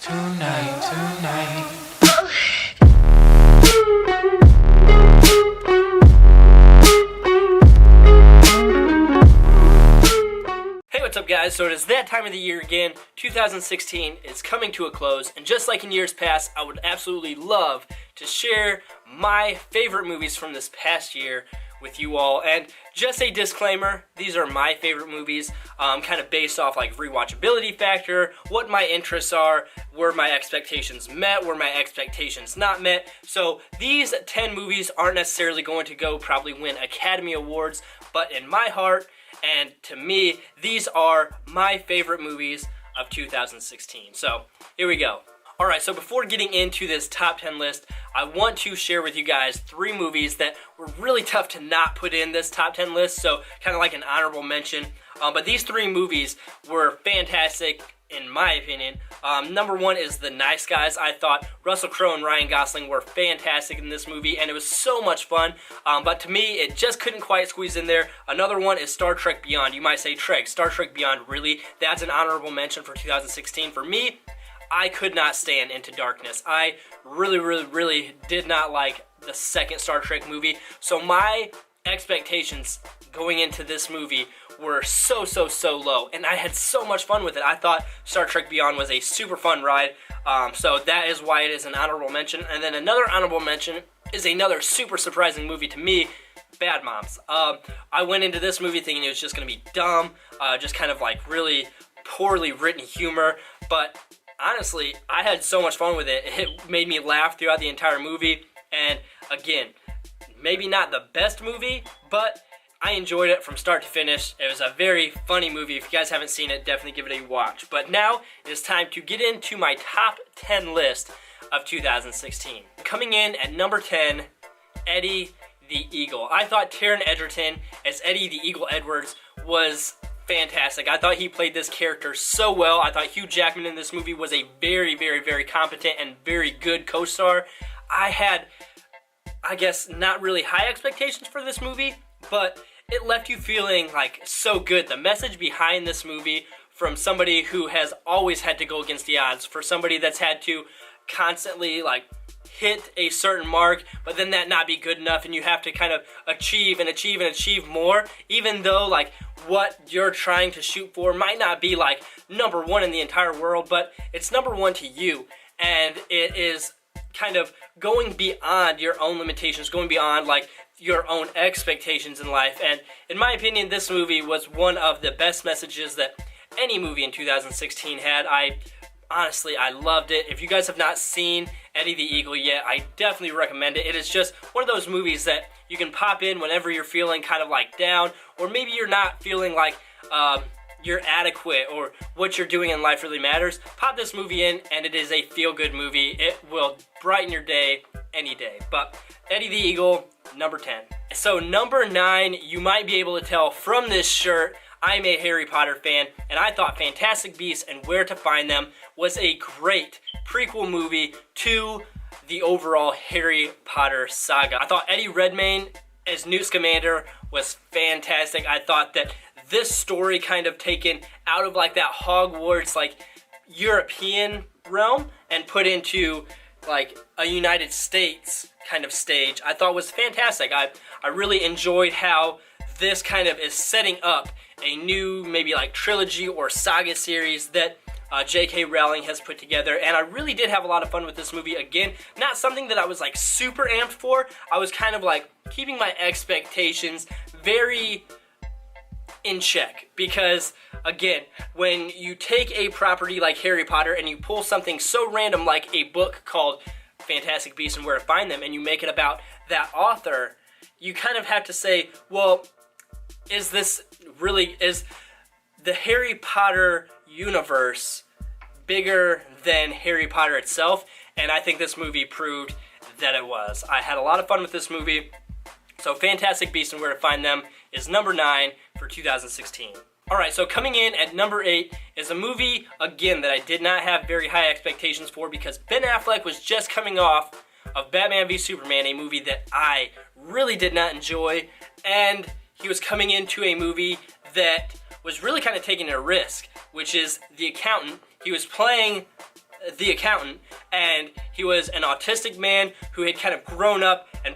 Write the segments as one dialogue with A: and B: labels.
A: tonight.
B: Hey, what's up guys? So it is that time of the year again. 2016 is coming to a close, and just like in years past, I would absolutely love to share my favorite movies from this past year with you all. And just a disclaimer, these are my favorite movies, kind of based off like rewatchability factor, what my interests are, were my expectations met, were my expectations not met. So these 10 movies aren't necessarily going to go probably win Academy Awards, but in my heart, and to me, these are my favorite movies of 2016. So here we go. Alright, so before getting into this top 10 list, I want to share with you guys 3 movies that were really tough to not put in this top 10 list, so kind of like an honorable mention. But these 3 movies were fantastic, in my opinion. Number 1 is The Nice Guys. I thought Russell Crowe and Ryan Gosling were fantastic in this movie, and it was so much fun. But to me, it just couldn't quite squeeze in there. Another one is Star Trek Beyond. You might say, Tregg, Star Trek Beyond, really? That's an honorable mention for 2016. For me, I could not stand Into Darkness. I really did not like the second Star Trek movie. So my expectations going into this movie were so low, and I had so much fun with it. I thought Star Trek Beyond was a super fun ride, so that is why it is an honorable mention. And then another honorable mention is another super surprising movie to me, Bad Moms. I went into this movie thinking it was just going to be dumb, just kind of like really poorly written humor, but honestly, I had so much fun with it. It made me laugh throughout the entire movie, and again, maybe not the best movie, but I enjoyed it from start to finish. It was a very funny movie. If you guys haven't seen it, definitely give it a watch. But now it is time to get into my top 10 list of 2016. Coming in at number 10, Eddie the Eagle. I thought Taron Egerton as Eddie the Eagle Edwards was fantastic. I thought he played this character so well. I thought Hugh Jackman in this movie was a very competent and very good co-star. I had, I guess, not really high expectations for this movie, but it left you feeling like so good. The message behind this movie from somebody who has always had to go against the odds, for somebody that's had to constantly like hit a certain mark, but then that not be good enough, and you have to kind of achieve more, even though like what you're trying to shoot for might not be like number 1 in the entire world, but it's number 1 to you, and it is kind of going beyond your own limitations, going beyond like your own expectations in life. And in my opinion, this movie was one of the best messages that any movie in 2016 had. Honestly, I loved it. If you guys have not seen Eddie the Eagle yet, I definitely recommend it. It is just one of those movies that you can pop in whenever you're feeling kind of like down, or maybe you're not feeling like you're adequate or what you're doing in life really matters. Pop this movie in, and it is a feel-good movie. It will brighten your day any day. But Eddie the Eagle, number 10. So number 9, you might be able to tell from this shirt, I'm a Harry Potter fan, and I thought Fantastic Beasts and Where to Find Them was a great prequel movie to the overall Harry Potter saga. I thought Eddie Redmayne as Newt Scamander was fantastic. I thought that this story kind of taken out of like that Hogwarts like European realm and put into like a United States kind of stage, I thought was fantastic. I really enjoyed how this kind of is setting up a new maybe like trilogy or saga series that J.K. Rowling has put together, and I really did have a lot of fun with this movie. Again, not something that I was like super amped for. I was kind of like keeping my expectations very in check, because again, when you take a property like Harry Potter and you pull something so random like a book called Fantastic Beasts and Where to Find Them, and you make it about that author, you kind of have to say, well, is the Harry Potter universe bigger than Harry Potter itself? And I think this movie proved that it was. I had a lot of fun with this movie. So Fantastic Beasts and Where to Find Them is number 9 for 2016. Alright, so coming in at number 8 is a movie, again, that I did not have very high expectations for, because Ben Affleck was just coming off of Batman v Superman, a movie that I really did not enjoy, and he was coming into a movie that was really kind of taking a risk, which is The Accountant. He was playing the accountant, and he was an autistic man who had kind of grown up and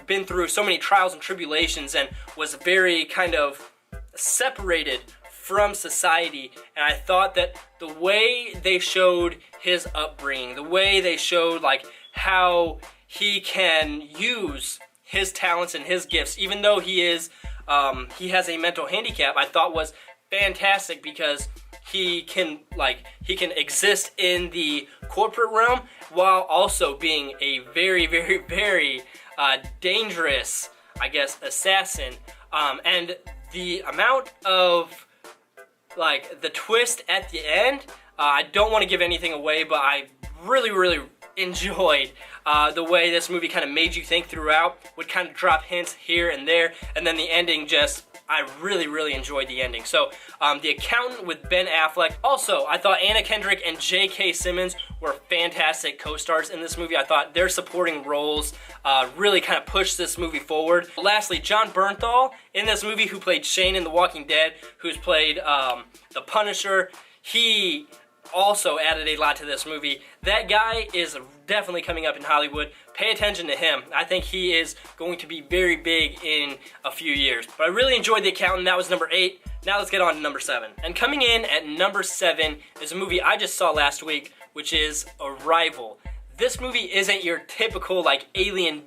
B: been through so many trials and tribulations and was very kind of separated from society. And I thought that the way they showed his upbringing, the way they showed like how he can use his talents and his gifts, even though he has a mental handicap, I thought was fantastic, because he can exist in the corporate realm while also being a very, very, very dangerous, I guess, assassin. And the amount of like the twist at the end, I don't want to give anything away, but I really, really enjoyed the way this movie kind of made you think throughout, would kind of drop hints here and there, and then the ending just, I really, really enjoyed the ending. So, The Accountant with Ben Affleck. Also, I thought Anna Kendrick and J.K. Simmons were fantastic co-stars in this movie. I thought their supporting roles really kind of pushed this movie forward. Lastly, John Bernthal in this movie, who played Shane in The Walking Dead, who's played the Punisher. He also added a lot to this movie. That guy is definitely coming up in Hollywood. Pay attention to him. I think he is going to be very big in a few years. But I really enjoyed The Accountant. That was number 8. Now let's get on to number 7. And coming in at number 7 is a movie I just saw last week, which is Arrival. This movie isn't your typical like alien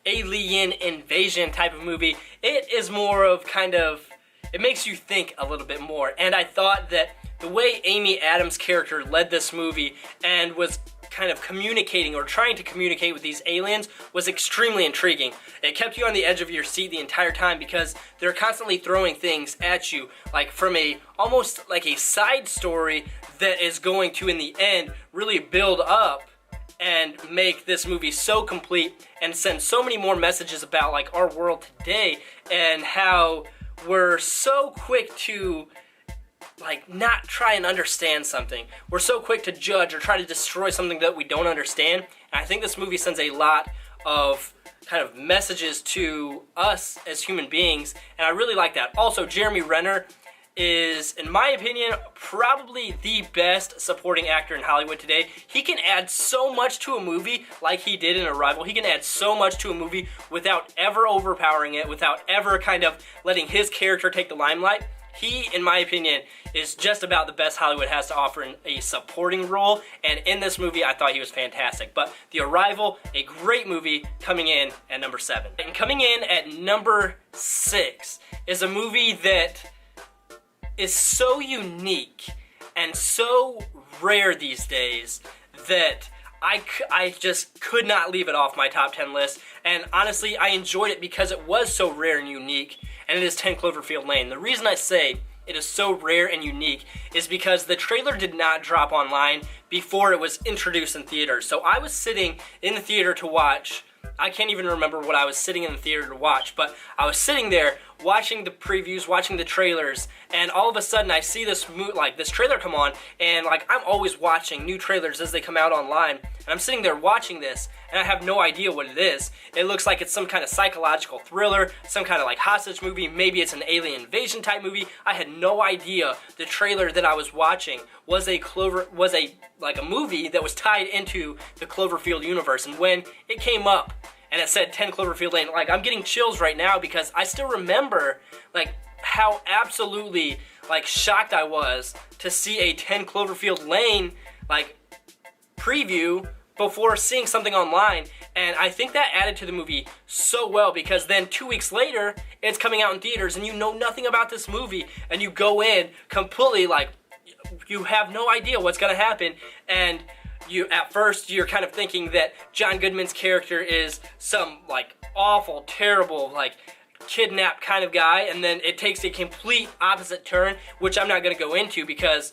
B: invasion type of movie. It is more of kind of, it makes you think a little bit more. And I thought that the way Amy Adams' character led this movie and was kind of communicating or trying to communicate with these aliens was extremely intriguing. It kept you on the edge of your seat the entire time, because they're constantly throwing things at you, like from almost like a side story that is going to, in the end, really build up and make this movie so complete and send so many more messages about like our world today and how we're so quick to like not try and understand something. We're so quick to judge or try to destroy something that we don't understand. And I think this movie sends a lot of kind of messages to us as human beings, and I really like that. Also, Jeremy Renner is, in my opinion, probably the best supporting actor in Hollywood today. He can add so much to a movie like he did in Arrival. He can add so much to a movie without ever overpowering it, without ever kind of letting his character take the limelight. He, in my opinion, is just about the best Hollywood has to offer in a supporting role, and in this movie, I thought he was fantastic. But The Arrival, a great movie, coming in at number 7. And coming in at number 6 is a movie that is so unique and so rare these days that I just could not leave it off my top 10 list. And honestly, I enjoyed it because it was so rare and unique, and it is 10 Cloverfield Lane. The reason I say it is so rare and unique is because the trailer did not drop online before it was introduced in theaters. So I was sitting in the theater to watch. I can't even remember what I was sitting in the theater to watch, but I was sitting there watching the previews, watching the trailers, and all of a sudden I see this trailer come on, and like I'm always watching new trailers as they come out online, and I'm sitting there watching this, and I have no idea what it is. It looks like it's some kind of psychological thriller, some kind of like hostage movie, maybe it's an alien invasion type movie. I had no idea the trailer that I was watching was a movie that was tied into the Cloverfield universe. And when it came up and it said 10 Cloverfield Lane, like I'm getting chills right now, because I still remember like how absolutely like shocked I was to see a 10 Cloverfield Lane like preview before seeing something online. And I think that added to the movie so well, because then 2 weeks later it's coming out in theaters and you know nothing about this movie, and you go in completely like you have no idea what's gonna happen, and at first you're kind of thinking that John Goodman's character is some like awful, terrible, like kidnap kind of guy, and then it takes a complete opposite turn, which I'm not gonna go into, because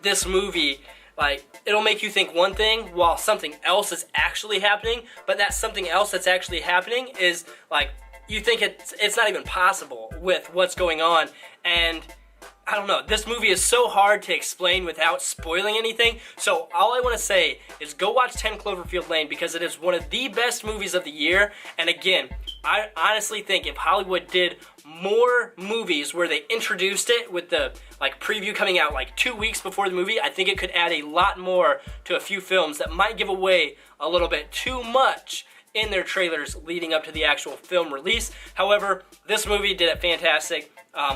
B: this movie, like, it'll make you think one thing while something else is actually happening, but that something else that's actually happening is like, you think it's not even possible with what's going on. And I don't know, this movie is so hard to explain without spoiling anything, so all I want to say is go watch 10 Cloverfield Lane because it is one of the best movies of the year, and again, I honestly think if Hollywood did more movies where they introduced it with the preview coming out 2 weeks before the movie, I think it could add a lot more to a few films that might give away a little bit too much in their trailers leading up to the actual film release. However, this movie did it fantastic.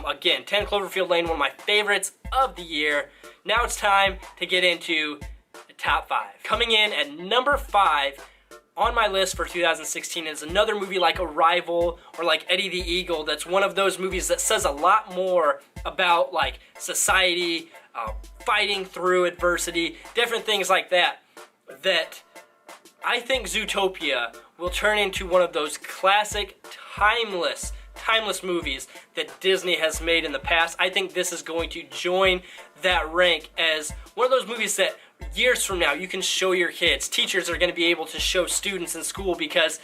B: Again, 10 Cloverfield Lane, one of my favorites of the year. Now it's time to get into the top 5. Coming in at number 5 on my list for 2016 is another movie like Arrival or like Eddie the Eagle. That's one of those movies that says a lot more about society, fighting through adversity, different things like that, that I think Zootopia will turn into one of those classic, timeless movies that Disney has made in the past. I think this is going to join that rank as one of those movies that years from now you can show your kids. Teachers are going to be able to show students in school because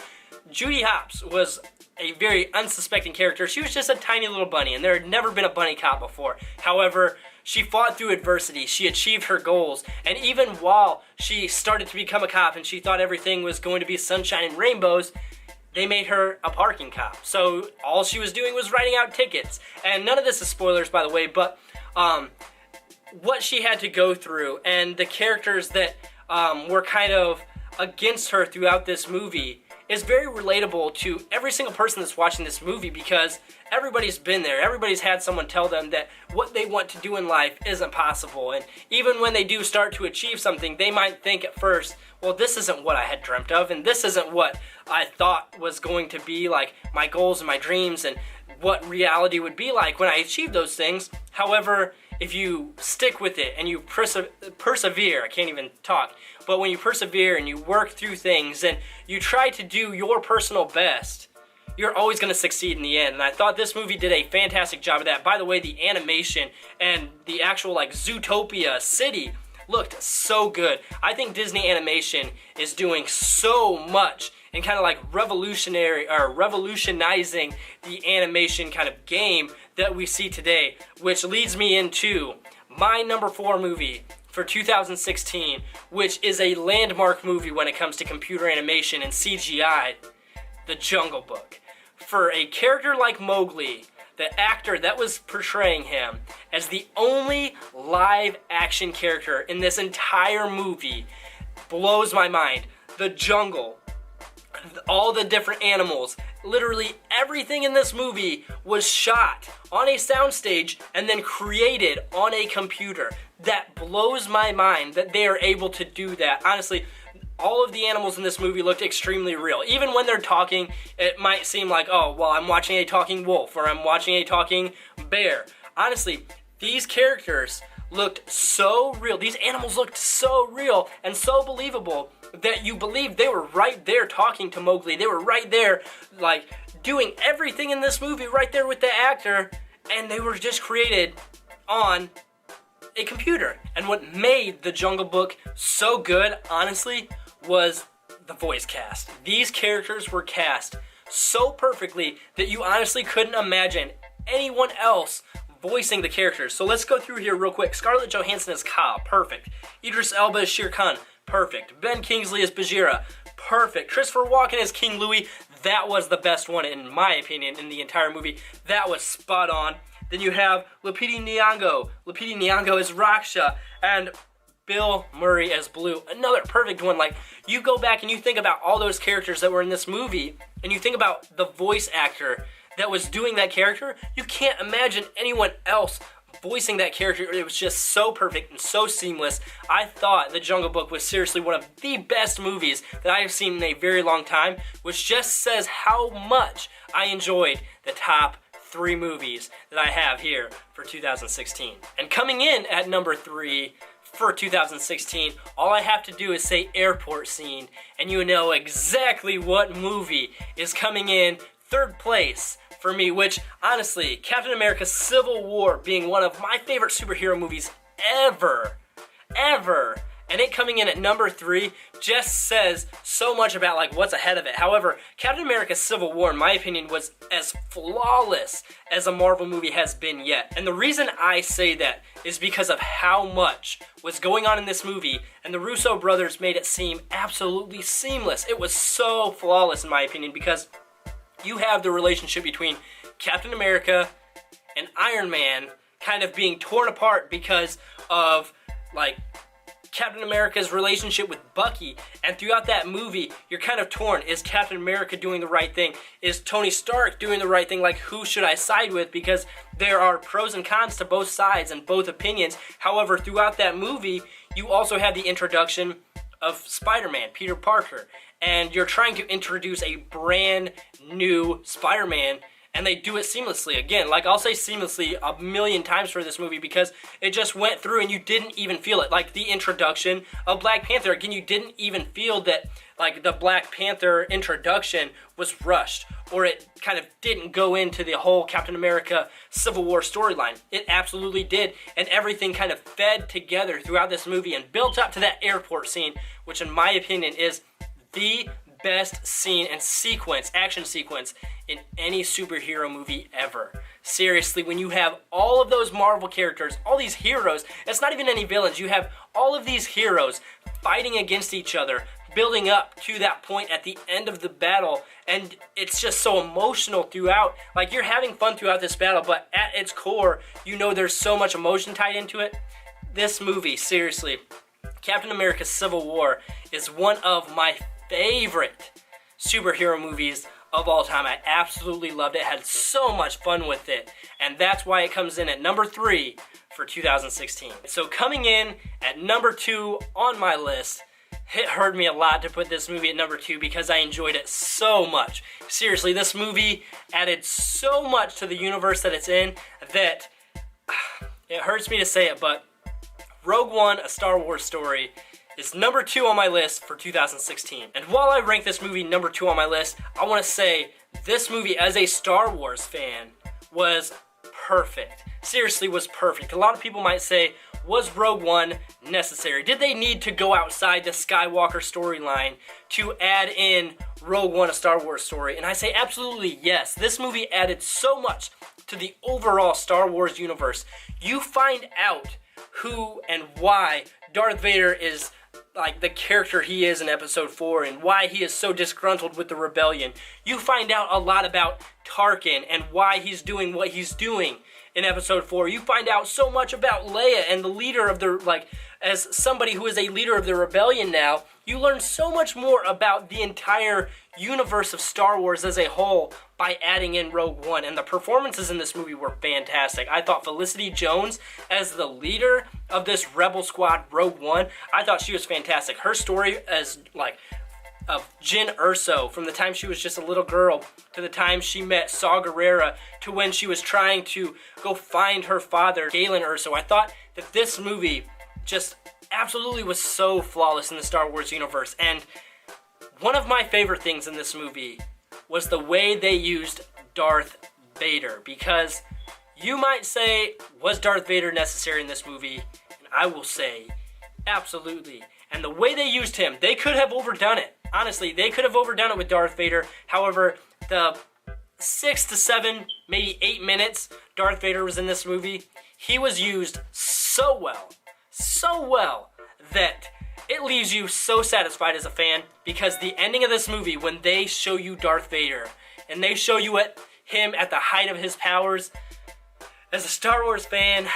B: Judy Hopps was a very unsuspecting character. She was just a tiny little bunny, and there had never been a bunny cop before. However, she fought through adversity, she achieved her goals, and even while she started to become a cop and she thought everything was going to be sunshine and rainbows, they made her a parking cop. So all she was doing was writing out tickets. And none of this is spoilers, by the way, but what she had to go through and the characters that were kind of against her throughout this movie is very relatable to every single person that's watching this movie because everybody's been there. Everybody's had someone tell them that what they want to do in life isn't possible. And even when they do start to achieve something, they might think at first, well, this isn't what I had dreamt of, and this isn't what I thought was going to be like my goals and my dreams and what reality would be like when I achieved those things. However, if you stick with it and you persevere, I can't even talk, but when you persevere and you work through things and you try to do your personal best, you're always going to succeed in the end. And I thought this movie did a fantastic job of that. By the way, the animation and the actual Zootopia city looked so good. I think Disney Animation is doing so much and kind of revolutionizing the animation kind of game that we see today, which leads me into my number 4 movie for 2016, which is a landmark movie when it comes to computer animation and CGI, The Jungle Book. For a character like Mowgli, the actor that was portraying him as the only live action character in this entire movie blows my mind. The jungle, all the different animals, literally everything in this movie was shot on a soundstage and then created on a computer. That blows my mind that they are able to do that. Honestly, all of the animals in this movie looked extremely real. Even when they're talking, it might seem like, oh, well, I'm watching a talking wolf or I'm watching a talking bear. Honestly, these characters looked so real. These animals looked so real and so believable that you believed they were right there talking to Mowgli. They were right there, doing everything in this movie right there with the actor, and they were just created on a computer. And what made The Jungle Book so good, honestly, was the voice cast. These characters were cast so perfectly that you honestly couldn't imagine anyone else voicing the characters. So let's go through here real quick. Scarlett Johansson as Kaa, perfect. Idris Elba as Shere Khan, perfect. Ben Kingsley as Bagheera, perfect. Christopher Walken as King Louie, that was the best one in my opinion in the entire movie. That was spot on. Then you have Lupita Nyong'o as Raksha, and Bill Murray as Blue, another perfect one. You go back and you think about all those characters that were in this movie, and you think about the voice actor that was doing that character, you can't imagine anyone else voicing that character. It was just so perfect and so seamless. I thought The Jungle Book was seriously one of the best movies that I have seen in a very long time, which just says how much I enjoyed the top 3 movies that I have here for 2016. And coming in at number 3 for 2016, all I have to do is say airport scene, and you know exactly what movie is coming in 3rd place for me, which honestly, Captain America Civil War being one of my favorite superhero movies ever, and and it coming in at number 3 just says so much about like what's ahead of it. However, Captain America Civil War, in my opinion, was as flawless as a Marvel movie has been yet. And the reason I say that is because of how much was going on in this movie, and the Russo brothers made it seem absolutely seamless. It was so flawless in my opinion, because you have the relationship between Captain America and Iron Man kind of being torn apart because of like Captain America's relationship with Bucky, and throughout that movie you're kind of torn. Is Captain America doing the right thing? Is Tony Stark doing the right thing? Like, who should I side with? Because there are pros and cons to both sides and both opinions. However, throughout that movie you also have the introduction of Spider-Man, Peter Parker, and you're trying to introduce a brand new Spider-Man, and they do it seamlessly. Again, like, I'll say seamlessly a million times for this movie, because it just went through and you didn't even feel it. Like the introduction of Black Panther, again, you didn't even feel that like the Black Panther introduction was rushed, or it kind of didn't go into the whole Captain America Civil War storyline. It absolutely did, and everything kind of fed together throughout this movie and built up to that airport scene, which in my opinion is the best scene and sequence, action sequence, in any superhero movie ever. Seriously, when you have all of those Marvel characters, all these heroes, it's not even any villains, you have all of these heroes fighting against each other, building up to that point at the end of the battle, and it's just so emotional throughout. Like, you're having fun throughout this battle, but at its core, you know there's so much emotion tied into it. This movie, seriously, Captain America Civil War is one of my favorite superhero movies of all time. I absolutely loved it, had so much fun with it, and that's why it comes in at number 3 for 2016. So coming in at number 2 on my list, it hurt me a lot to put this movie at number 2 because I enjoyed it so much. Seriously, this movie added so much to the universe that it's in that it hurts me to say it, but Rogue One, A Star Wars Story, is number 2 on my list for 2016. And while I rank this movie number 2 on my list, I want to say this movie, as a Star Wars fan, was perfect. Seriously, was perfect. A lot of people might say, was Rogue One necessary? Did they need to go outside the Skywalker storyline to add in Rogue One, A Star Wars Story? And I say absolutely yes. This movie added so much to the overall Star Wars universe. You find out who and why Darth Vader is like the character he is in episode 4, and why he is so disgruntled with the rebellion. You find out a lot about Tarkin and why he's doing what he's doing in episode 4. You find out so much about Leia and the leader of the, like, as somebody who is a leader of the rebellion now, you learn so much more about the entire universe of Star Wars as a whole by adding in Rogue One. And the performances in this movie were fantastic. I thought Felicity Jones as the leader of this rebel squad, Rogue One, I thought she was fantastic. Her story as, like, of Jyn Erso, from the time she was just a little girl to the time she met Saw Gerrera to when she was trying to go find her father, Galen Erso. I thought that this movie just absolutely was so flawless in the Star Wars universe. And one of my favorite things in this movie was the way they used Darth Vader, because you might say, was Darth Vader necessary in this movie? And I will say, absolutely. And the way they used him, they could have overdone it. Honestly, they could have overdone it with Darth Vader. However, the 6 to 7, maybe 8 minutes Darth Vader was in this movie, he was used so well that it leaves you so satisfied as a fan, because the ending of this movie, when they show you Darth Vader and they show you him at the height of his powers, as a Star Wars fan,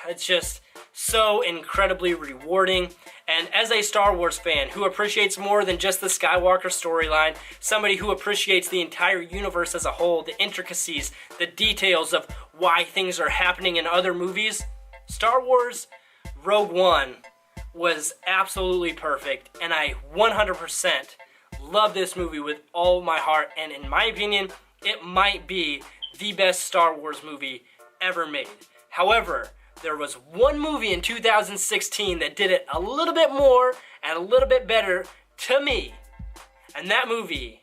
B: it's just so incredibly rewarding. And as a Star Wars fan who appreciates more than just the Skywalker storyline, somebody who appreciates the entire universe as a whole, the intricacies, the details of why things are happening in other movies, Star Wars Rogue One was absolutely perfect, and I 100% love this movie with all my heart, and in my opinion, it might be the best Star Wars movie ever made. However, there was one movie in 2016 that did it a little bit more and a little bit better to me, and that movie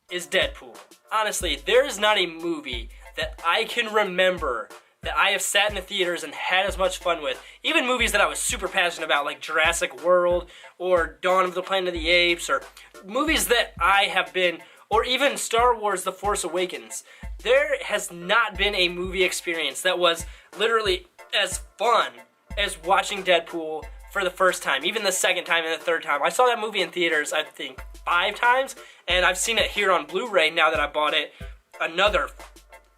B: is Deadpool. Honestly, there is not a movie that I can remember that I have sat in the theaters and had as much fun with. Even movies that I was super passionate about, like Jurassic World or Dawn of the Planet of the Apes, or movies that I have been, or even Star Wars The Force Awakens. There has not been a movie experience that was literally as fun as watching Deadpool for the first time, even the second time and the third time. I saw that movie in theaters, I think, 5 times, and I've seen it here on Blu-ray now that I bought it another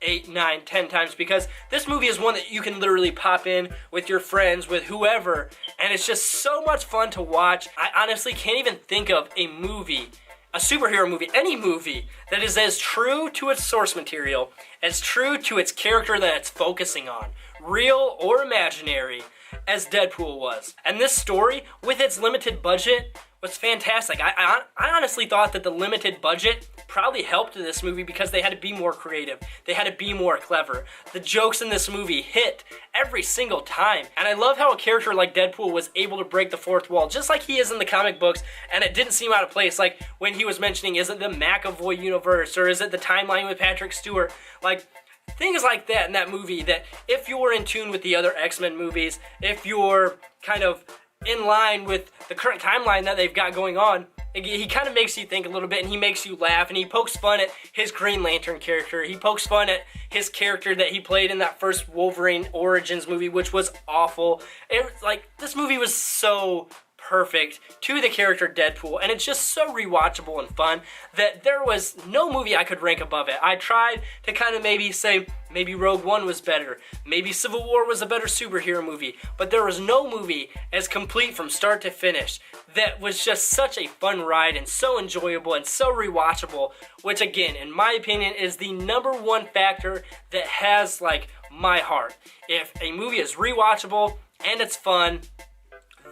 B: 8, 9, 10 times, because this movie is one that you can literally pop in with your friends, with whoever, and it's just so much fun to watch. I honestly can't even think of a movie, a superhero movie, any movie, that is as true to its source material, as true to its character that it's focusing on, real or imaginary, as Deadpool was. And this story, with its limited budget, was fantastic. I honestly thought that the limited budget probably helped this movie because they had to be more creative. They had to be more clever. The jokes in this movie hit every single time. And I love how a character like Deadpool was able to break the fourth wall, just like he is in the comic books, and it didn't seem out of place. Like when he was mentioning, is it the McAvoy universe, or is it the timeline with Patrick Stewart? Like, things like that in that movie, that if you're in tune with the other X-Men movies, if you're kind of in line with the current timeline that they've got going on, he kind of makes you think a little bit, and he makes you laugh, and he pokes fun at his Green Lantern character. He pokes fun at his character that he played in that first Wolverine Origins movie, which was awful. It was like, this movie was so perfect to the character Deadpool, and it's just so rewatchable and fun that there was no movie I could rank above it. I tried to kind of maybe say, maybe Rogue One was better, maybe Civil War was a better superhero movie, but there was no movie as complete from start to finish that was just such a fun ride and so enjoyable and so rewatchable, which again, in my opinion, is the #1 factor that has like my heart. If a movie is rewatchable and it's fun,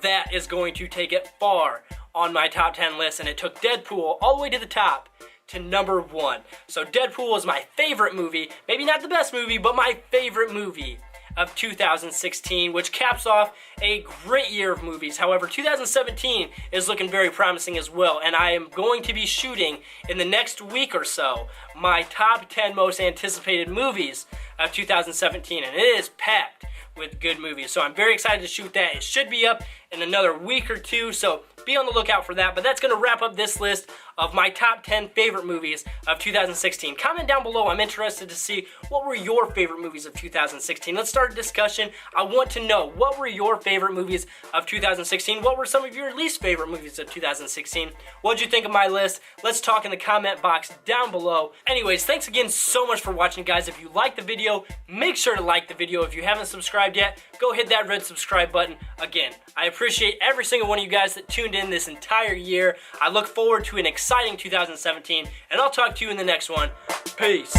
B: that is going to take it far on my top 10 list, and it took Deadpool all the way to the top to #1. So Deadpool is my favorite movie, maybe not the best movie, but my favorite movie of 2016, which caps off a great year of movies. However, 2017 is looking very promising as well, and I am going to be shooting in the next week or so my top 10 most anticipated movies of 2017, and it is packed with good movies. So I'm very excited to shoot that. It should be up in another week or two, so be on the lookout for that. But that's going to wrap up this list of my top 10 favorite movies of 2016. Comment down below. I'm interested to see what were your favorite movies of 2016. Let's start a discussion. I want to know, what were your favorite movies of 2016? What were some of your least favorite movies of 2016? What did you think of my list? Let's talk in the comment box down below. Anyways, thanks again so much for watching, guys. If you liked the video, make sure to like the video. If you haven't subscribed yet, go hit that red subscribe button. Again, I appreciate every single one of you guys that tuned in this entire year. I look forward to an exciting 2017, and I'll talk to you in the next one. Peace.